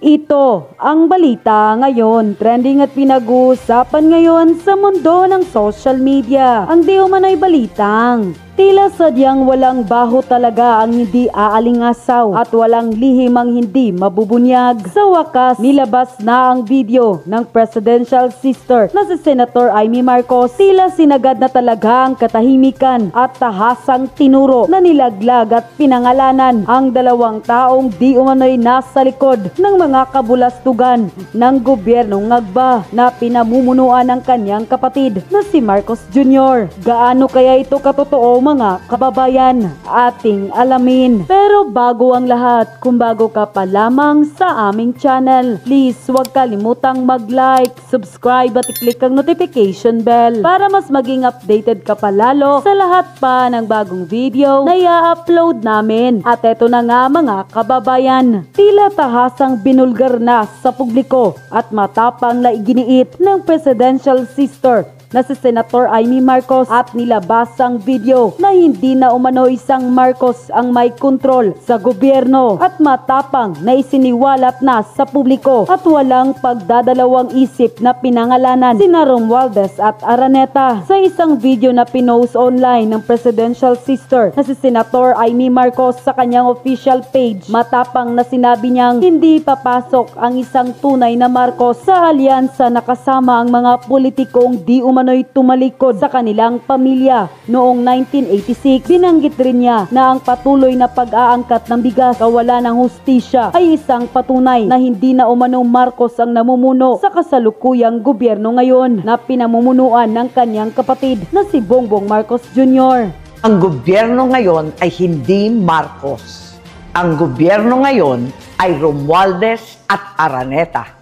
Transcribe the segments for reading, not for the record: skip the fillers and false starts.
Ito ang balita ngayon, trending at pinag-uusapan ngayon sa mundo ng social media. Ang di umano'y balitang tila sadyang walang baho talaga ang hindi aalingasaw at walang lihim ang hindi mabubunyag. Sa wakas, nilabas na ang video ng presidential sister na si Senator Amy Marcos. Tila sinagad na talaga ang katahimikan at tahasang tinuro na nilaglag at pinangalanan ang dalawang taong di umano'y nasa likod ng mga kabulastugan ng gobyernong Agba na pinamumunuan ng kanyang kapatid na si Marcos Jr. Gaano kaya ito katotoo mga kababayan? Ating alamin. Pero bago ang lahat, kung bago ka pa lamang sa aming channel, please huwag kalimutang mag-like, subscribe at i-click ang notification bell para mas maging updated ka pa lalo sa lahat pa ng bagong video na i-upload namin. At eto na nga mga kababayan, tila tahasang binulgar na sa publiko at matapang na iginiit ng presidential sister na si Senator Amy Marcos at nilabas ang video na hindi na umano isang Marcos ang may kontrol sa gobyerno at matapang na isiniwalat na sa publiko at walang pagdadalawang isip na pinangalanan sina Romualdez at Araneta. Sa isang video na pinost online ng presidential sister na si Senator Amy Marcos sa kanyang official page, matapang na sinabi niyang hindi papasok ang isang tunay na Marcos sa alyansa na kasama ang mga politikong di umano'y tumalikod sa kanilang pamilya. Noong 1986, binanggit rin niya na ang patuloy na pag-aangkat ng bigas kawalan ng hustisya ay isang patunay na hindi na umano Marcos ang namumuno sa kasalukuyang gobyerno ngayon na pinamumunuan ng kanyang kapatid na si Bongbong Marcos Jr. Ang gobyerno ngayon ay hindi Marcos. Ang gobyerno ngayon ay Romualdez at Araneta.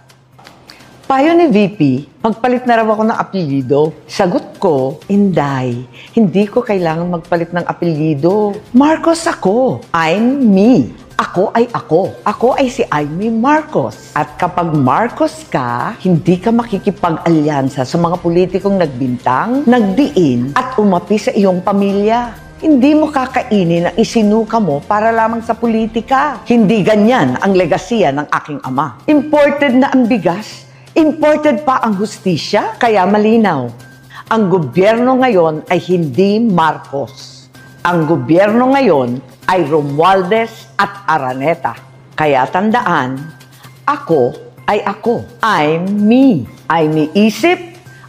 Payo ni VP, magpalit na raw ako ng apelyido. Sagot ko, Inday, hindi ko kailangan magpalit ng apelyido. Marcos ako. I'm me. Ako ay ako. Ako ay si Amy Marcos. At kapag Marcos ka, hindi ka makikipag-alyansa sa mga politikong nagbintang, nagdiin at umapi sa iyong pamilya. Hindi mo kakainin ang isinuka mo para lamang sa politika. Hindi ganyan ang legasiya ng aking ama. Imported na ang bigas. Imported pa ang hustisya, kaya malinaw. Ang gobyerno ngayon ay hindi Marcos. Ang gobyerno ngayon ay Romualdez at Araneta. Kaya tandaan, ako ay ako. I'm me. Ay may isip,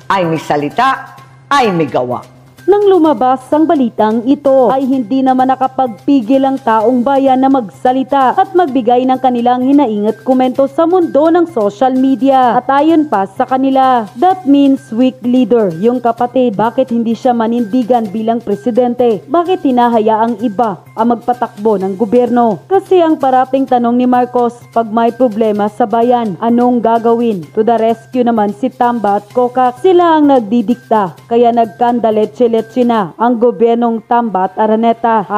ay may salita, ay may gawa. Nang lumabas ang balitang ito ay hindi naman nakapagpigil ang taong bayan na magsalita at magbigay ng kanilang hinaing at komento sa mundo ng social media. At ayon pa sa kanila, that means weak leader yung kapatid. Bakit hindi siya manindigan bilang presidente? Bakit hinahaya ang iba ang magpatakbo ng gobyerno? Kasi ang parating tanong ni Marcos, pag may problema sa bayan, anong gagawin? To the rescue naman si Tamba at Kokak. Sila ang nagdidikta, kaya nagkandaletse na ang gobyernong Tamba at Araneta.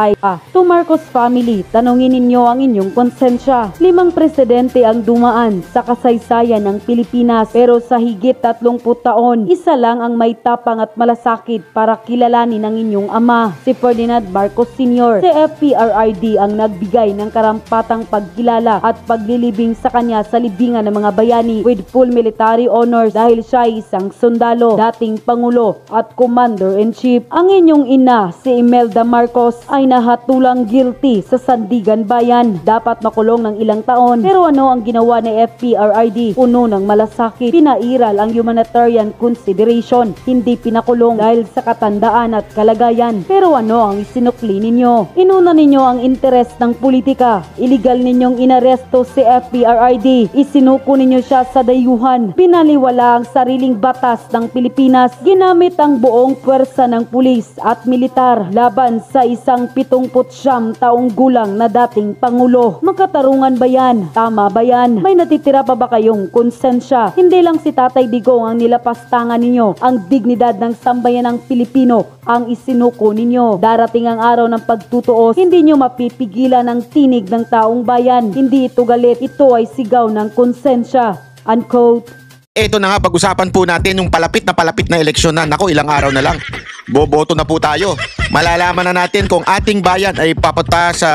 To Marcos family, tanungin ninyo ang inyong konsensya. 5 presidente ang dumaan sa kasaysayan ng Pilipinas, pero sa higit 30 taon, isa lang ang may tapang at malasakit para kilalanin ang inyong ama, si Ferdinand Marcos Sr. Si FPRRD ang nagbigay ng karampatang pagkilala at paglilibing sa kanya sa libingan ng mga bayani with full military honors dahil siya ay isang sundalo, dating pangulo at commander-in-chief. Ang inyong ina, si Imelda Marcos, ay nahatulang guilty sa Sandigan Bayan. Dapat makulong ng ilang taon. Pero ano ang ginawa ni FPRRD? Puno ng malasakit. Pinairal ang humanitarian consideration. Hindi pinakulong dahil sa katandaan at kalagayan. Pero ano ang isinukli ninyo? Inuna ninyo ang interes ng politika. Illegal ninyong inaresto si FPRRD. Isinuko ninyo siya sa dayuhan. Pinaliwala ang sariling batas ng Pilipinas. Ginamit ang buong pwersa ng pulis at militar laban sa isang 79 taong gulang na dating pangulo. Magkatarungan ba yan? Tama ba yan? May natitira pa ba kayong konsensya? Hindi lang si Tatay Digong ang nilapastangan ninyo. Ang dignidad ng sambayan ng Pilipino ang isinuko ninyo. Darating ang araw ng pagtutuos, hindi nyo mapipigilan ang tinig ng taong bayan. Hindi ito galit, ito ay sigaw ng konsensya. Unquote. Ito na nga, pag-usapan po natin yung palapit na eleksyon na. Naku, ilang araw na lang. boboto na po tayo. Malalaman na natin kung ating bayan ay papunta sa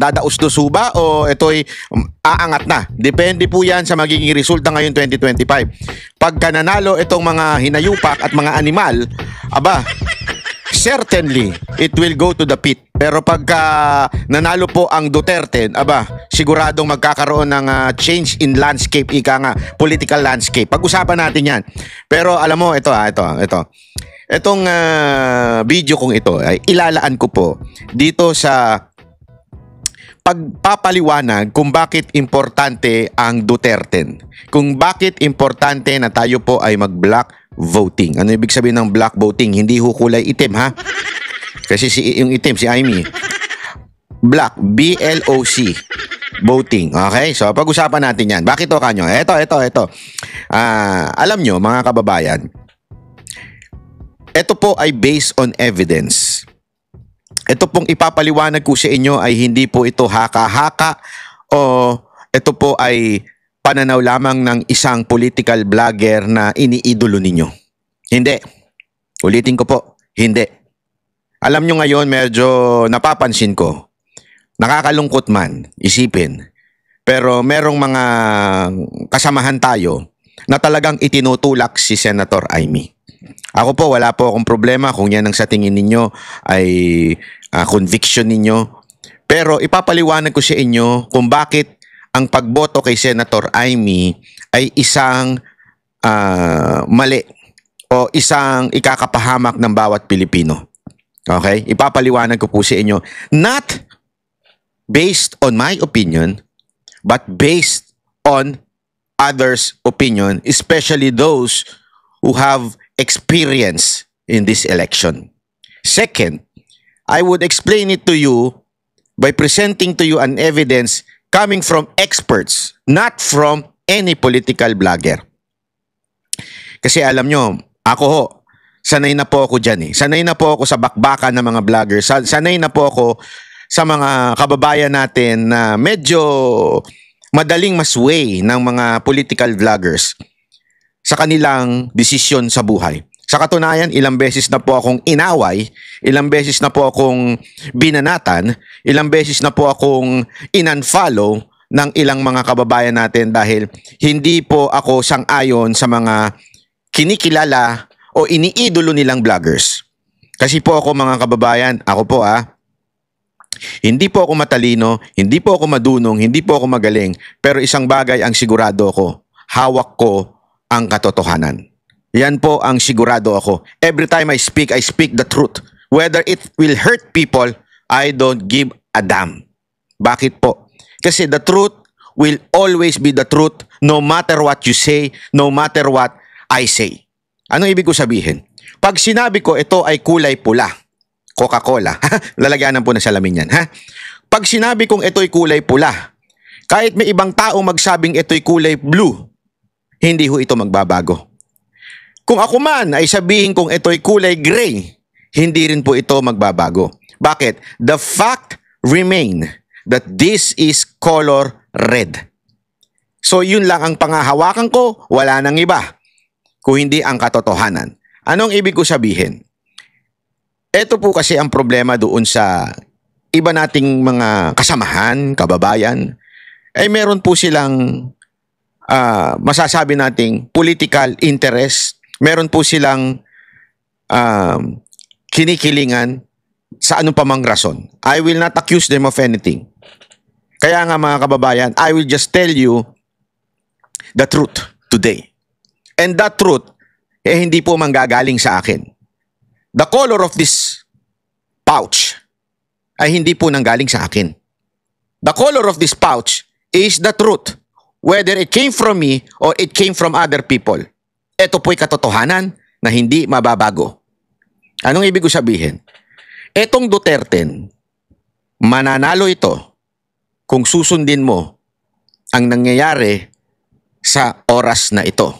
dadaus-duso ba o ito'y aangat na. Depende po yan sa magiging resulta ngayon 2025. Pagka nanalo itong mga hinayupak at mga animal, aba, certainly it will go to the pit. Pero pagka nanalo po ang Duterte, aba, siguradong magkakaroon ng change in landscape, ika nga, political landscape. Pag-usapan natin yan. Pero alam mo, ito. Itong video kong ito ay ilalaan ko po dito sa pagpapaliwanag kung bakit importante ang Duterte. Kung bakit importante na tayo po ay mag-block voting. Ano ibig sabihin ng block voting? Hindi ho kulay itim, ha? Kasi yung itim, si Amy. Black, B-L-O-C. Voting. Okay? So, pag-usapan natin yan. Bakit to kanyo? Ito. Alam nyo, mga kababayan, ito po ay based on evidence. Ito pong ipapaliwanag ko sa inyo ay hindi po ito haka-haka o ito po ay pananaw lamang ng isang political vlogger na iniidolo ninyo. Hindi. Ulitin ko po, hindi. Alam nyo ngayon, medyo napapansin ko. Nakakalungkot man, isipin. Pero merong mga kasamahan tayo na talagang itinutulak si Senator Amy. Ako po, wala po akong problema kung yan ang sa tingin ninyo ay conviction ninyo. Pero ipapaliwanag ko sa inyo kung bakit ang pagboto kay Senator Amy ay isang mali o isang ikakapahamak ng bawat Pilipino. Okay? Ipapaliwanag ko po sa inyo. Not based on my opinion, but based on others' opinion, especially those who have experience in this election. Second, I would explain it to you by presenting to you an evidence coming from experts, not from any political blogger. Kasi alam nyo, ako ho, sanay na po ako dyan eh. Sanay na po ako sa bakbakan ng mga vloggers. Sanay na po ako sa mga kababayan natin na medyo madaling masway ng mga political vloggers sa kanilang desisyon sa buhay. Sa katunayan, ilang beses na po akong inaway, ilang beses na po akong binanatan, ilang beses na po akong in-unfollow ng ilang mga kababayan natin dahil hindi po ako sang-ayon sa mga kinikilala o iniidolo nilang vloggers. Kasi po ako mga kababayan, ako po hindi po ako matalino, hindi po ako madunong, hindi po ako magaling, pero isang bagay ang sigurado ako, hawak ko ang katotohanan. Yan po ang sigurado ako. Every time I speak the truth. Whether it will hurt people, I don't give a damn. Bakit po? Kasi the truth will always be the truth no matter what you say, no matter what I say. Anong ibig ko sabihin? Pag sinabi ko ito ay kulay pula, Coca-Cola, lalagyanan po ng salamin yan, ha? Pag sinabi kong ito ay kulay pula, kahit may ibang tao magsabing ito ay kulay blue, hindi ho ito magbabago. Kung ako man ay sabihin kong ito ay kulay gray, hindi rin po ito magbabago. Bakit? The fact remain that this is color red. So yun lang ang pangahawakan ko, wala nang iba. Kung hindi ang katotohanan. Anong ibig ko sabihin? Ito po kasi ang problema doon sa iba nating mga kasamahan, kababayan, ay meron po silang masasabi nating political interest, meron po silang kinikilingan sa anong pamang rason. I will not accuse them of anything. Kaya nga mga kababayan, I will just tell you the truth today. And that truth, hindi po manggagaling sa akin. The color of this pouch ay hindi po nanggaling sa akin. The color of this pouch is the truth. Whether it came from me or it came from other people. Ito po'y katotohanan na hindi mababago. Anong ibig ko sabihin? Etong Duterte, mananalo ito kung susundin mo ang nangyayari sa oras na ito.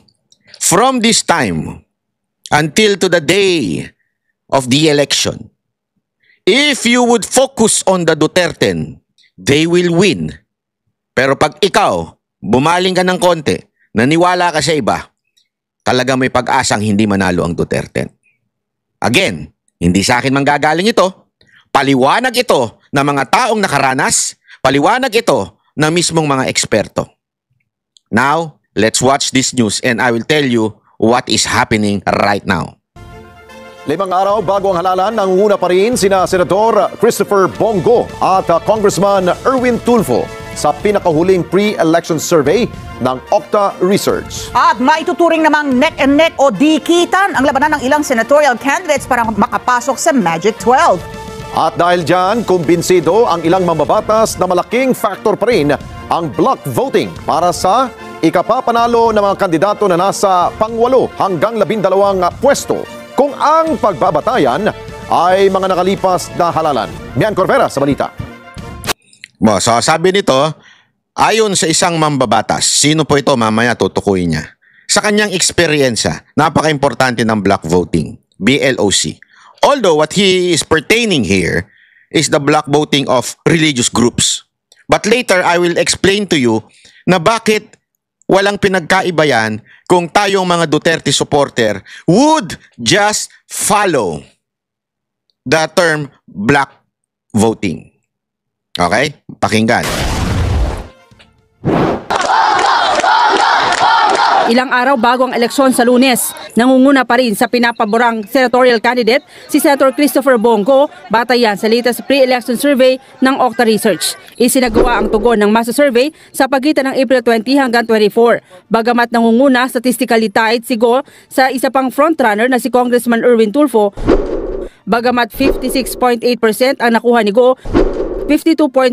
From this time until to the day of the election, if you would focus on the Duterte, they will win. Pero pag ikaw, bumaling ka ng konti, naniwala ka sa iba, talaga may pag-asang hindi manalo ang Duterte. Again, Hindi sa akin manggagaling ito. Paliwanag ito ng mga taong nakaranas, paliwanag ito ng mismong mga eksperto. Now, let's watch this news and I will tell you what is happening right now. 5 araw bago ang halalan, nangunguna pa rin sina Senador Christopher Bongo at Congressman Erwin Tulfo sa pinakahuling pre-election survey ng Okta Research. At maituturing namang neck and neck o dikitan ang labanan ng ilang senatorial candidates para makapasok sa Magic 12. At dahil dyan, kumbinsido ang ilang mambabatas na malaking factor pa rin ang block voting para sa ikapapanalo ng mga kandidato na nasa pang-8 hanggang 12 pwesto kung ang pagbabatayan ay mga nakalipas na halalan. Mian Corvera sa balita. So sabi nito, ayon sa isang mambabatas, sino po ito mamaya tutukuyin niya. Sa kanyang eksperyensya, napaka-importante ng block voting, BLOC. Although what he is pertaining here is the block voting of religious groups. But later, I will explain to you na bakit walang pinagkaiba yan kung tayong mga Duterte supporter would just follow the term block voting. Okay? Pakinggan. Ilang araw bago ang eleksyon sa Lunes, nangunguna pa rin sa pinapaborang senatorial candidate si Senator Christopher Bongo batayan sa latest pre-election survey ng Okta Research. Isinagawa ang tugon ng masa survey sa pagitan ng April 20 hanggang 24. Bagamat nangunguna statistically tied si Go sa isa pang frontrunner na si Congressman Erwin Tulfo, bagamat 56.8% ang nakuha ni Go, 52.7%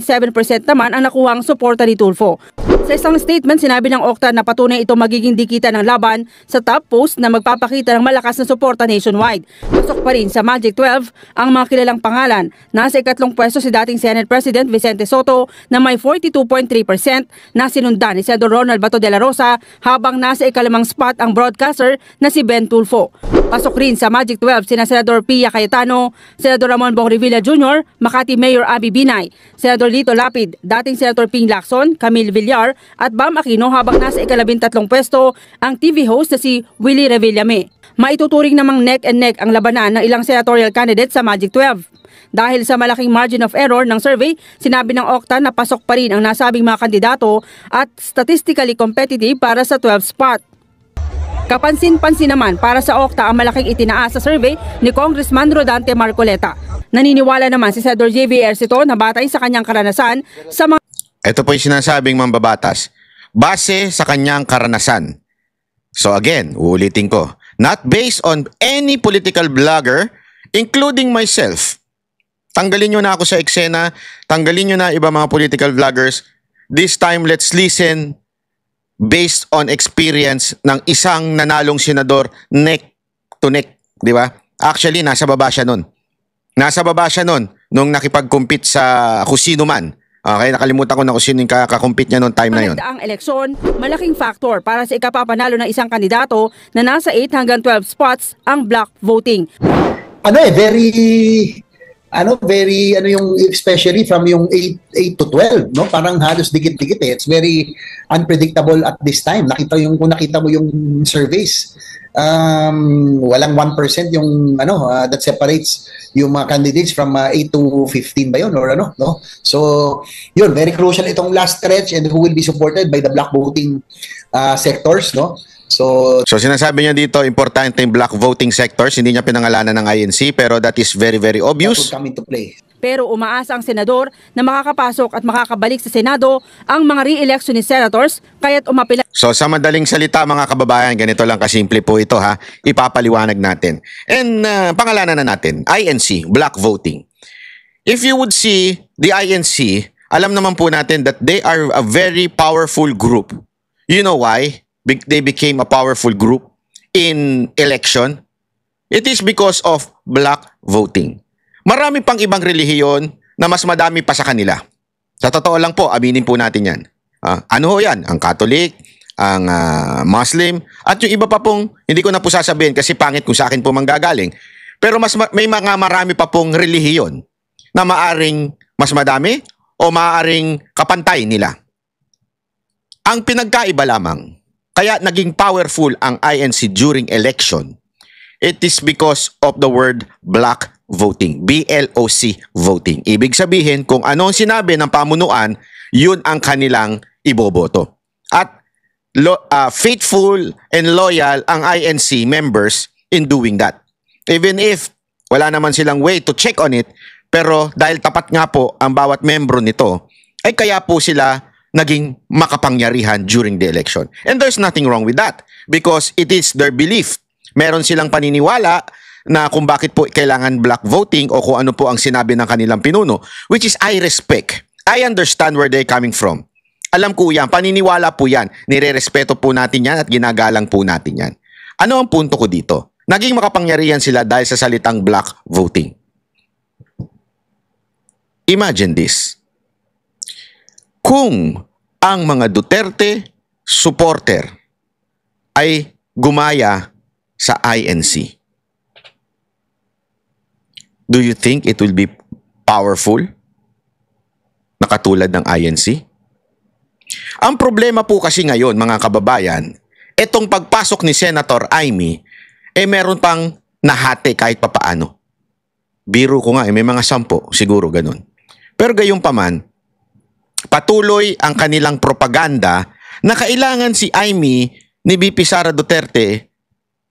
naman ang nakuhang suporta ni Tulfo. Sa isang statement, sinabi ng Okta na patunay ito magiging dikitan ng laban sa top post na magpapakita ng malakas na suporta nationwide. Pasok pa rin sa Magic 12 ang mga kilalang pangalan. Nasa ikatlong pwesto si dating Senate President Vicente Soto na may 42.3% na sinundan ni Senador Ronald Bato de la Rosa, habang nasa ikalimang spot ang broadcaster na si Ben Tulfo. Pasok rin sa Magic 12 sina Senador Pia Cayetano, Senador Ramon Bong Revilla Jr., Makati Mayor Abby Binay, Senador Lito Lapid, dating Senator Ping Lacson, Camille Villar at Bam Aquino, habang nasa ika-13 pwesto ang TV host na si Willie Revillame. Maituturing namang neck and neck ang labanan ng ilang senatorial candidates sa Magic 12. Dahil sa malaking margin of error ng survey, sinabi ng Okta na pasok pa rin ang nasabing mga kandidato at statistically competitive para sa 12 spot. Kapansin-pansin naman para sa Okta ang malaking itinaas sa survey ni Congressman Rodante Marcoleta. Naniniwala naman si Senador J.V. Ercito na batay sa kanyang karanasan sa mga... Ito po yung sinasabing mambabatas. Base sa kanyang karanasan. So again, uulitin ko. Not based on any political blogger, including myself. Tanggalin nyo na ako sa eksena. Tanggalin nyo na iba mga political vloggers. This time, let's listen based on experience ng isang nanalong senador neck to neck. Di ba? Actually, nasa baba siya nun. Nasa baba siya nun nung nakipag-compete sa kusino man. Okay, nakalimutan ko na kung sino yung kakakumpit niya noong time na yun. Ang eleksyon, malaking factor para sa ikapapanalo ng isang kandidato na nasa 8 hanggang 12 spots ang block voting. Especially from yung 8 to 12, no? Parang halos dikit-dikit eh. It's very unpredictable at this time. Kung nakita mo yung surveys, walang 1% yung that separates yung mga candidates from 8 to 15 ba yun or no? So yun, very crucial itong last stretch, and who will be supported by the block voting sectors, no? So sinasabi niya dito, importante yung block voting sectors. Hindi niya pinangalanan ng INC, pero that is very, very obvious. That would come into play. Pero umaasa ang senador na makakapasok at makakabalik sa Senado ang mga re-election ni senators, kaya't umapila. So sa madaling salita mga kababayan, ganito lang kasimple po ito ha. Ipapaliwanag natin. And pangalanan na natin, INC, block voting. If you would see the INC, alam naman po natin that they are a very powerful group. You know why they became a powerful group in election? It is because of block voting. Marami pang ibang relihiyon na mas madami pa sa kanila. Sa totoo lang po, aminin po natin yan. Ano ho yan? Ang Catholic, ang Muslim, at yung iba pa pong, hindi ko na po sasabihin kasi pangit kung sa akin po manggagaling. Pero may mga marami pa pong relihiyon na maaring mas madami o maaring kapantay nila. Ang pinagkaiba lamang, kaya naging powerful ang INC during election, it is because of the word block voting. BLOC voting. Ibig sabihin, kung ano ang sinabi ng pamunuan, yun ang kanilang iboboto. At faithful and loyal ang INC members in doing that. Even if wala naman silang way to check on it, pero dahil tapat nga po ang bawat membro nito, ay kaya po sila naging makapangyarihan during the election. And there's nothing wrong with that because it is their belief. Meron silang paniniwala na kung bakit po kailangan block voting o kung ano po ang sinabi ng kanilang pinuno, which is I respect. I understand where they're coming from. Alam ko yan, paniniwala po yan. Nire-respeto po natin yan at ginagalang po natin yan. Ano ang punto ko dito? Naging makapangyarihan sila dahil sa salitang block voting. Imagine this. Kung ang mga Duterte supporter ay gumaya sa INC, do you think it will be powerful na katulad ng INC? Ang problema po kasi ngayon, mga kababayan, itong pagpasok ni Senator Amy, meron pang nahati kahit papaano. Biro ko nga, may mga 10, siguro ganun. Pero gayon pa man, patuloy ang kanilang propaganda na kailangan si Amy ni VP Sara Duterte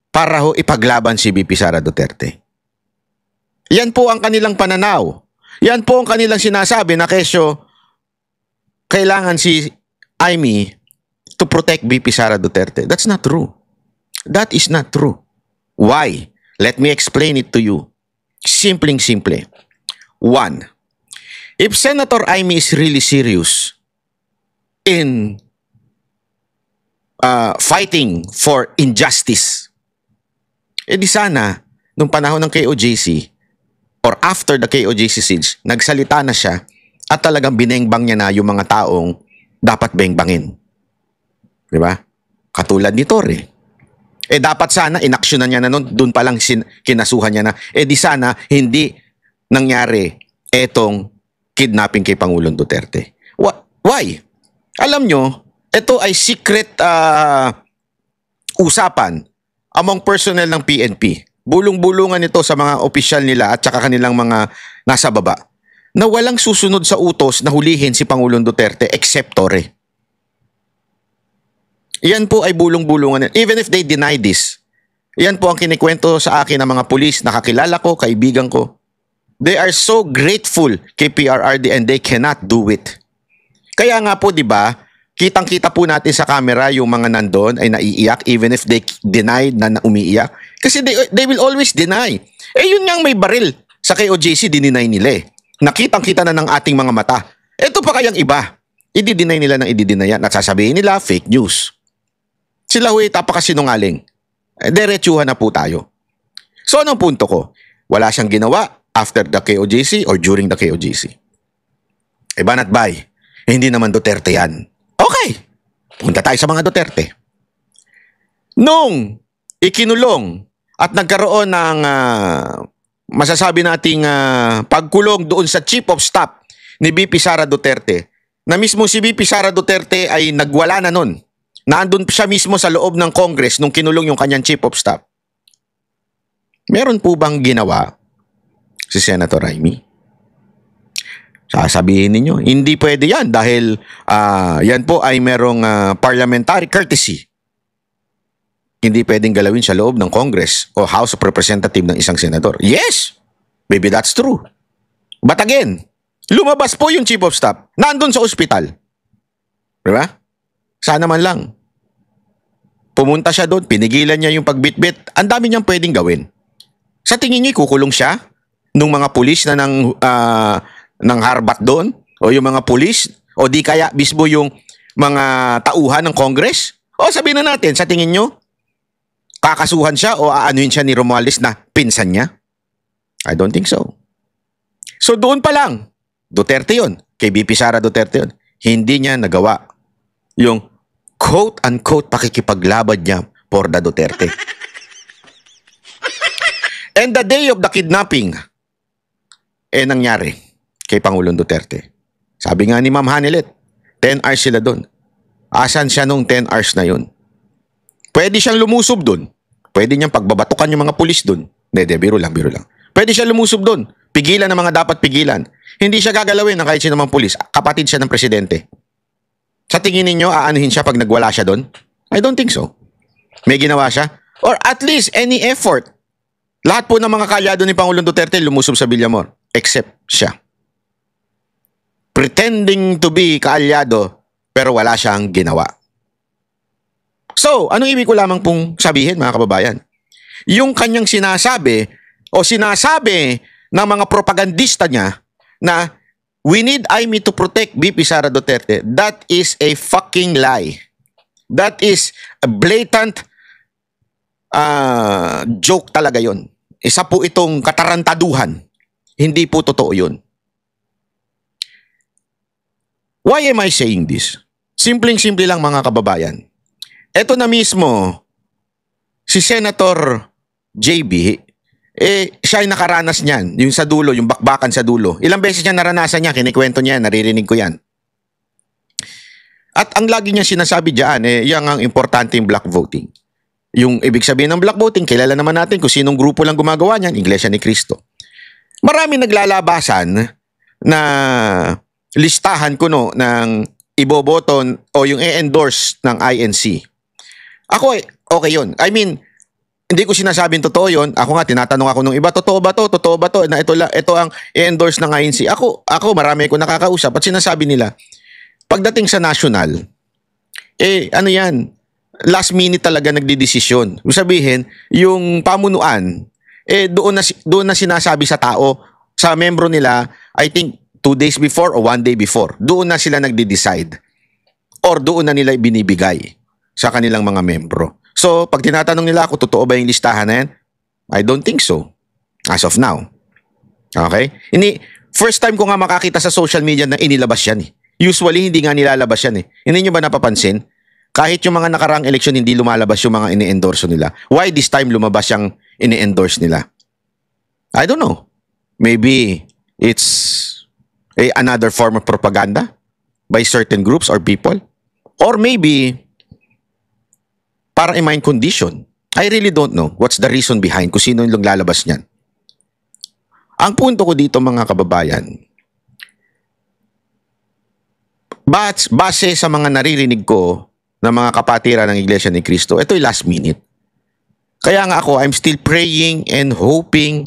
para ho ipaglaban si VP Sara Duterte. Yan po ang kanilang pananaw. Yan po ang kanilang sinasabi na kesyo kailangan si Amy to protect VP Sara Duterte. That's not true. That is not true. Why? Let me explain it to you. Simpleng-simple. 1. If Senator Amy is really serious in fighting for injustice, di sana, nung panahon ng KOJC or after the KOJC siege, nagsalita na siya at talagang binengbang niya na yung mga taong dapat bengbangin. Di ba? Katulad ni Torre. Dapat sana, inaksyonan niya na nun, dun palang kinasuhan niya na. Di sana, hindi nangyari etong kidnapping kay Pangulong Duterte. Why? Alam nyo, ito ay secret usapan among personnel ng PNP. Bulong-bulungan ito sa mga opisyal nila at saka kanilang mga nasa baba na walang susunod sa utos na hulihin si Pangulong Duterte except Torre. Yan po ay bulong-bulungan. Even if they deny this, yan po ang kinikwento sa akin ng mga pulis, nakakilala ko, kaibigan ko. They are so grateful kay PRRD and they cannot do it. Kaya nga po, di ba, kitang-kita po natin sa camera yung mga nandun ay naiiyak even if they denied na umiiyak. Kasi they will always deny. Yun nga may baril sa KOJC, dininay nila Nakitang-kita na ng ating mga mata. Ito pa kayang iba. I-deny nila ng i-deny yan at sasabihin nila fake news. Sila huy, tapakasinungaling. Diretsuhan na po tayo. So anong punto ko? Wala siyang ginawa after the KOJC or during the KOJC. Banat bay, hindi naman Duterte yan. Okay, punta tayo sa mga Duterte. Nung ikinulong at nagkaroon ng masasabi nating pagkulong doon sa Chief of Staff ni VP Sara Duterte, na mismo si VP Sara Duterte ay nagwala na nun. Naandun siya mismo sa loob ng Congress nung kinulong yung kanyang Chief of Staff. Meron po bang ginawa si Senator Amy? Sasabihin ninyo, hindi pwede yan dahil yan po ay merong parliamentary courtesy. Hindi pwedeng galawin sa loob ng Congress o House of Representative ng isang senador. Yes, maybe that's true. But again, lumabas po yung Chief of Staff. Nandun sa ospital. Diba? Sana man lang. Pumunta siya doon, pinigilan niya yung pagbitbit. Ang dami niyang pwedeng gawin. Sa tingin niyo, kukulong siya nung mga pulis na ng harbat doon? O yung mga pulis? O di kaya mismo yung mga tauhan ng Congress? O sabihin na natin, sa tingin niyo, kakasuhan siya o aanuin siya ni Romualdez na pinsan niya? I don't think so. So doon pa lang, Duterte yun. Kay VP Sara Duterte yun. Hindi niya nagawa yung quote-unquote pakikipaglaban niya for the Duterte. And the day of the kidnapping, nangyari kay Pangulong Duterte. Sabi nga ni Ma'am Hanelet, 10 hours sila doon. Asan siya nung 10 hours na yun? Pwede siyang lumusob doon. Pwede niyang pagbabatukan yung mga pulis doon. Hindi, biro lang. Pwede siya lumusob doon. Pigilan ng mga dapat pigilan. Hindi siya gagalawin ng kahit sino mang pulis. Kapatid siya ng presidente. Sa tingin ninyo, aanuhin siya pag nagwala siya doon? I don't think so. May ginawa siya? Or at least any effort. Lahat po ng mga kalyado ni Pangulong Duterte lumusob sa Villamor. Except siya. Pretending to be kaalyado, pero wala siyang ginawa. So, anong ibig ko lamang pong sabihin, mga kababayan? Yung kanyang sinasabi ng mga propagandista niya na we need IME to protect VP Sara Duterte, that is a fucking lie. That is a blatant joke talaga yon. Isa po itong katarantaduhan. Hindi po totoo yun. Why am I saying this? Simpleng-simple lang, mga kababayan. Ito na mismo, si Senator JB, siya ay nakaranas niyan. Yung sa dulo, yung bakbakan sa dulo. Ilang beses niya naranasan niya, kinikwento niya, naririnig ko yan. At ang lagi niya sinasabi diyan, yan ang importante yung black voting. Yung ibig sabihin ng black voting, kilala naman natin kung sinong grupo lang gumagawa niyan, Iglesia ni Cristo. Marami naglalabasan na listahan kuno ng iboboto o yung i-endorse ng INC. Ako okay yun. I mean, hindi ko sinasabing totoo yun. Ako nga, tinatanong ako nung iba, totoo ba to? Totoo ba to? Na ito ang i-endorse ng INC. Ako marami ko nakakausap at sinasabi nila, pagdating sa national, ano yan, last minute talaga nagdidesisyon. Sabihin, yung pamunuan, doon na sinasabi sa tao, sa membro nila, I think 2 days before or 1 day before, doon na sila nagde-decide. Or doon na nila binibigay sa kanilang mga membro. So, pag tinatanong nila ako, totoo ba yung listahan na yan? I don't think so. As of now. Okay? First time ko nga makakita sa social media na inilabas yan eh. Usually, hindi nga nilalabas yan eh. Hindi nyo ba napapansin? Kahit yung mga nakaraang eleksyon, hindi lumalabas yung mga ini-endorse nila. Why this time lumabas yung ini-endorse nila? I don't know. Maybe it's another form of propaganda by certain groups or people. Or maybe para i-mind condition. I really don't know what's the reason behind kung sino yung lalabas niyan. Ang punto ko dito, mga kababayan, base sa mga naririnig ko ng mga kapatiran ng Iglesia ni Cristo, ito'y last minute. Kaya nga ako, I'm still praying and hoping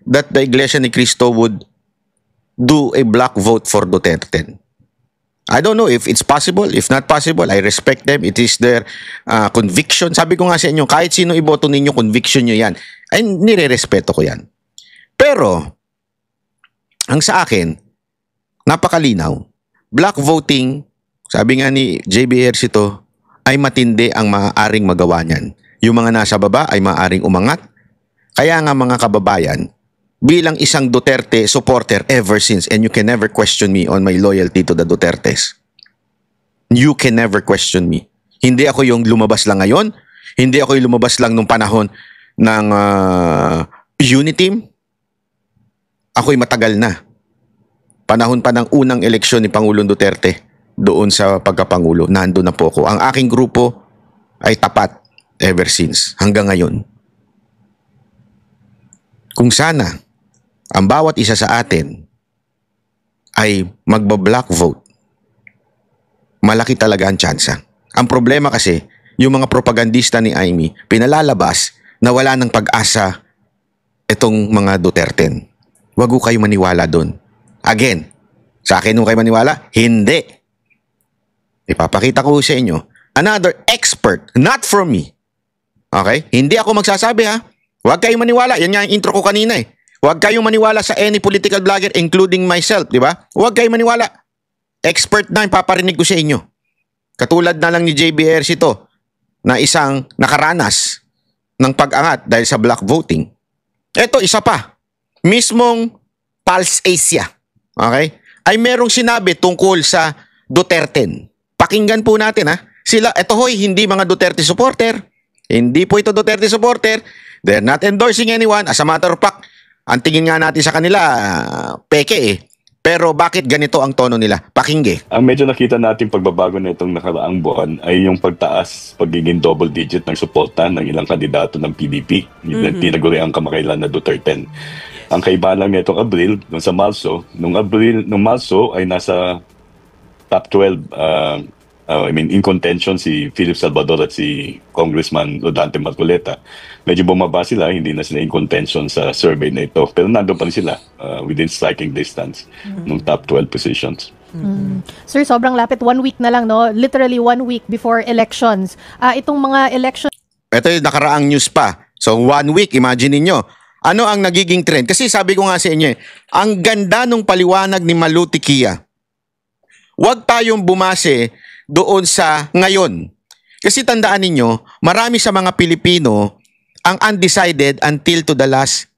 that the Iglesia ni Cristo would do a black vote for Duterte. I don't know if it's possible. If not possible, I respect them. It is their conviction. Sabi ko nga sa inyo, kahit sino iboto ninyo, conviction nyo yan. Ay, nire-respeto ko yan. Pero, ang sa akin, napakalinaw. Black voting, sabi nga ni JB Ejercito, ay matindi ang maaaring magawa niyan. Yung mga nasa baba ay maaaring umangat. Kaya nga, mga kababayan, bilang isang Duterte supporter ever since, and you can never question me on my loyalty to the Dutertes. You can never question me. Hindi ako yung lumabas lang ngayon. Hindi ako yung lumabas lang nung panahon ng Uniteam. Ako'y matagal na. Panahon pa ng unang eleksyon ni Pangulong Duterte doon sa pagkapangulo. Nandun na po ako. Ang aking grupo ay tapat ever since, hanggang ngayon. Kung sana ang bawat isa sa atin ay magba-black vote, malaki talaga ang tsansa. Ang problema kasi, yung mga propagandista ni Aimee, pinalalabas na wala ng pag-asa itong mga Duterte. Wag ko kayo maniwala doon. Again, sa akin nung kayo maniwala, hindi. Ipapakita ko sa inyo, another expert, not from me. Okay? Hindi ako magsasabi ha. Huwag kayong maniwala. Yan nga yung intro ko kanina eh. Huwag kayong maniwala sa any political blogger, including myself, di ba? Huwag kayong maniwala. Expert na yung paparinig ko sa inyo. Katulad na lang ni JB Ejercito na isang nakaranas ng pag-angat dahil sa black voting. Ito, isa pa. Mismong Pulse Asia, okay, ay merong sinabi tungkol sa Duterte. Pakinggan po natin ha. Sila, ito hoy, hindi mga Duterte supporter. Hindi po ito Duterte supporter. They're not endorsing anyone. As a matter of fact, ang tingin nga natin sa kanila, peke eh. Pero bakit ganito ang tono nila? Pakingge. Ang medyo nakita natin pagbabago na itong nakaraang buwan ay yung pagiging double digit ng suporta ng ilang kandidato ng PDP. Tinaguri ang kamakailan na Duterte. Ang kaiba lang nitong Abril, sa Marso, nung Marso ay nasa top 12 in contention si Philip Salvador at si Congressman Rodante Marcoleta. Medyo bumaba sila, hindi na sila in contention sa survey na ito. Pero nandun pa rin sila within striking distance ng top 12 positions. Sir, sobrang lapit. 1 week na lang, no? Literally 1 week before elections. Itong mga election... Ito yung nakaraang news pa. So 1 week, imagine niyo. Ano ang nagiging trend? Kasi sabi ko nga sa inyo, ang ganda nung paliwanag ni Malu Tiquia. Huwag tayong bumase doon sa ngayon. Kasi tandaan ninyo, marami sa mga Pilipino ang undecided until to the last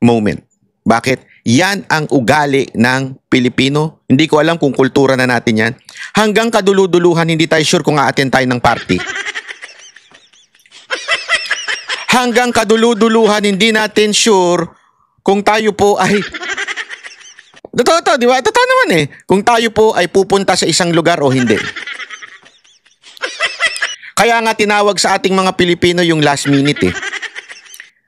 moment. Bakit? Yan ang ugali ng Pilipino. Hindi ko alam kung kultura na natin yan. Hanggang kaduluduluhan, hindi tayo sure kung a-attend tayo ng party. Hanggang kaduluduluhan, hindi natin sure kung tayo po ay... Totoo, di ba? Totoo naman eh. Kung tayo po ay pupunta sa isang lugar o hindi. Kaya nga tinawag sa ating mga Pilipino yung last minute eh.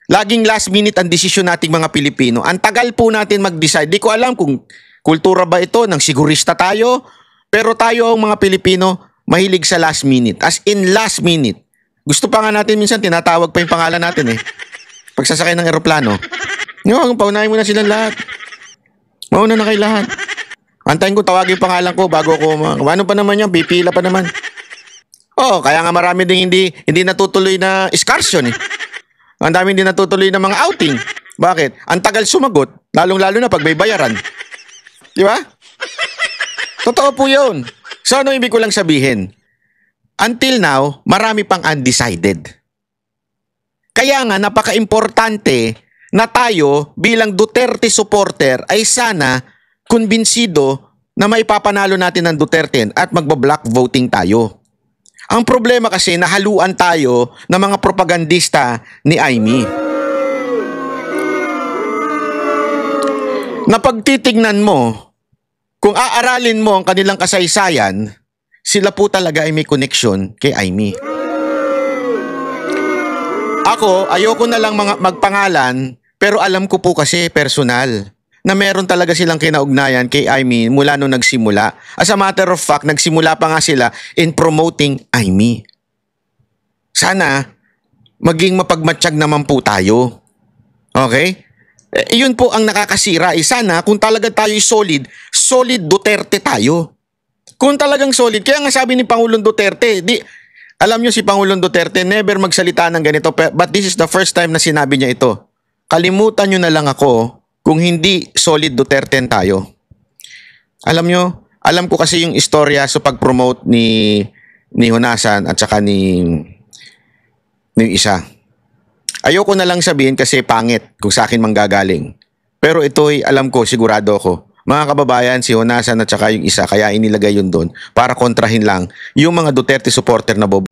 Laging last minute ang desisyon nating mga Pilipino. Ang tagal po natin mag-decide. Di ko alam kung kultura ba ito, ng sigurista tayo. Pero tayo ang mga Pilipino, mahilig sa last minute. As in last minute. Gusto pa nga natin minsan, tinatawag pa yung pangalan natin eh. Pagsasakay ng eroplano. No, paunahin mo na silang lahat. Mauna na kayo lahat. Antayin ko tawagin yung pangalan ko bago ako ano pa naman yan, pipila pa naman. Oh, kaya nga marami ding hindi natutuloy na excursion eh. Ang dami hindi natutuloy na mga outing. Bakit? Ang tagal sumagot, lalong-lalo na pag may bayaran. Di ba? Totoo po yun. So ano ibig ko lang sabihin? Until now, marami pang undecided. Kaya nga napaka-importante na tayo bilang Duterte supporter ay sana kumbinsido na maipapanalo natin ng Duterte at magba-block voting tayo. Ang problema kasi nahaluan tayo ng mga propagandista ni Aimee. Na pagtitignan mo, kung aaralin mo ang kanilang kasaysayan, sila po talaga ay may connection kay Aimee. Ako, ayoko na lang magpangalan, pero alam ko po kasi personal na meron talaga silang kinaugnayan kay Aimee mula nung nagsimula. As a matter of fact, nagsimula pa nga sila in promoting Aimee. Sana maging mapagmatsyag naman po tayo. Okay? Yun po ang nakakasira. Sana kung talaga tayo solid Duterte tayo. Kung talagang solid, kaya nga sabi ni Pangulong Duterte, alam nyo si Pangulong Duterte, never magsalita ng ganito, but this is the first time na sinabi niya ito. Kalimutan nyo na lang ako kung hindi solid Duterte tayo. Alam nyo, alam ko kasi yung istorya sa pag-promote ni Honasan at saka ni isa. Ayoko na lang sabihin kasi pangit kung sa akin manggagaling. Pero ito'y alam ko, sigurado ako. Mga kababayan, si Honasan at saka yung isa, kaya inilagay yun doon para kontrahin lang yung mga Duterte supporter na bobo.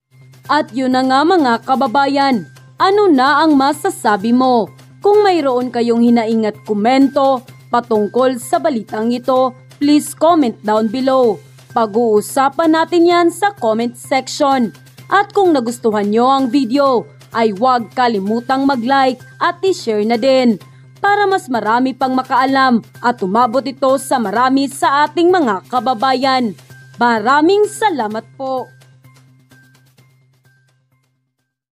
At yun na nga mga kababayan, ano na ang masasabi mo? Kung mayroon kayong hinaing at komento patungkol sa balitang ito, please comment down below. Pag-uusapan natin yan sa comment section. At kung nagustuhan nyo ang video, ay huwag kalimutang mag-like at i-share na din para mas marami pang makaalam at umabot ito sa marami sa ating mga kababayan. Maraming salamat po!